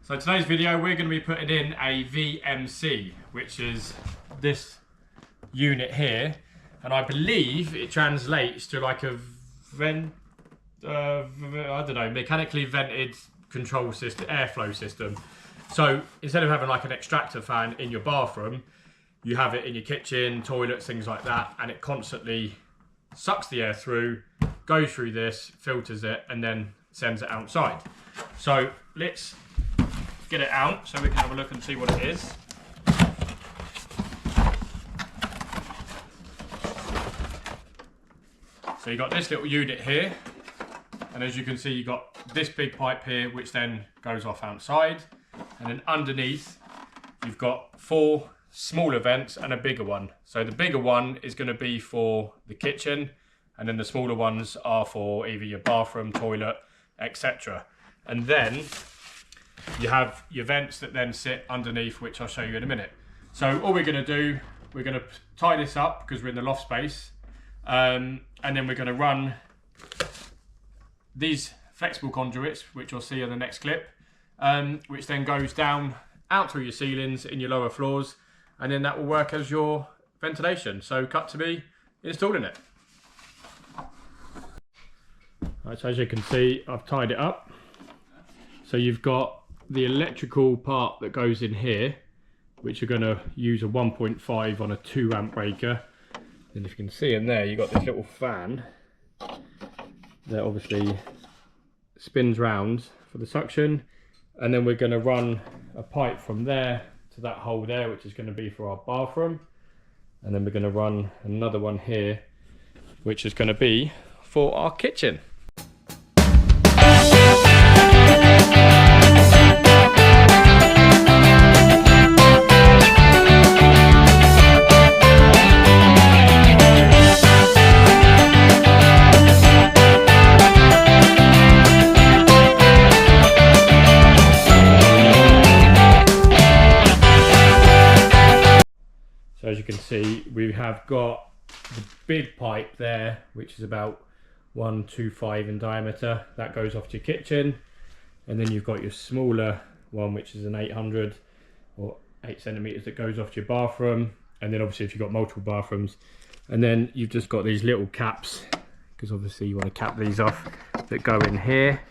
So today's video we're going to be putting in a VMC, which is this unit here, and I believe it translates to like a I don't know, mechanically vented control system, airflow system. So instead of having like an extractor fan in your bathroom, you have it in your kitchen, toilets, things like that, and it constantly sucks the air through, goes through this, filters it, and then sends it outside. So let's get it out so we can have a look and see what it is. So you've got this little unit here, and as you can see you've got this big pipe here which then goes off outside, and then underneath you've got 4 smaller vents and a bigger one. So the bigger one is going to be for the kitchen, and then the smaller ones are for either your bathroom, toilet, etc. And then you have your vents that then sit underneath, which I'll show you in a minute. So all we're going to do, we're going to tie this up because we're in the loft space, and then we're going to run these flexible conduits, which you'll see in the next clip, which then goes down out through your ceilings in your lower floors, and then that will work as your ventilation. So cut to me installing it. Right, so as you can see, I've tied it up. So you've got the electrical part that goes in here, which you're going to use a 1.5 on a 2 amp breaker. And if you can see in there, you've got this little fan that obviously spins round for the suction. And then we're going to run a pipe from there to that hole there, which is going to be for our bathroom. And then we're going to run another one here, which is going to be for our kitchen. So as you can see, we have got the big pipe there, which is about 125 in diameter. That goes off to your kitchen. And then you've got your smaller one, which is an 800 or 8 centimeters that goes off to your bathroom. And then obviously if you've got multiple bathrooms. And then you've just got these little caps, because obviously you want to cap these off, that go in here.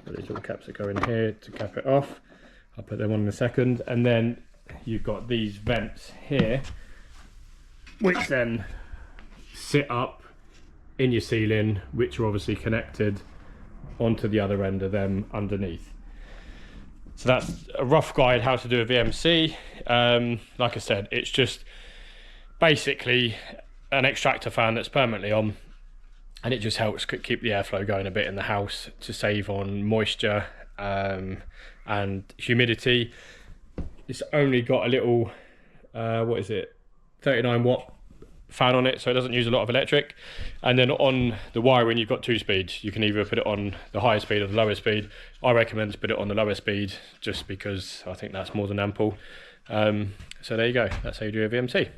Got these little caps that go in here to cap it off. I'll put them on in a second. And then you've got these vents here, which then sit up in your ceiling, which are obviously connected onto the other end of them underneath. So that's a rough guide how to do a VMC. Like I said, it's just basically an extractor fan that's permanently on, and it just helps keep the airflow going a bit in the house to save on moisture and humidity. It's only got a little 39 watt fan on it, so it doesn't use a lot of electric. And then on the wiring you've got 2 speeds. You can either put it on the higher speed or the lower speed. I recommend to put it on the lower speed just because I think that's more than ample. So there you go, that's how you do a VMC.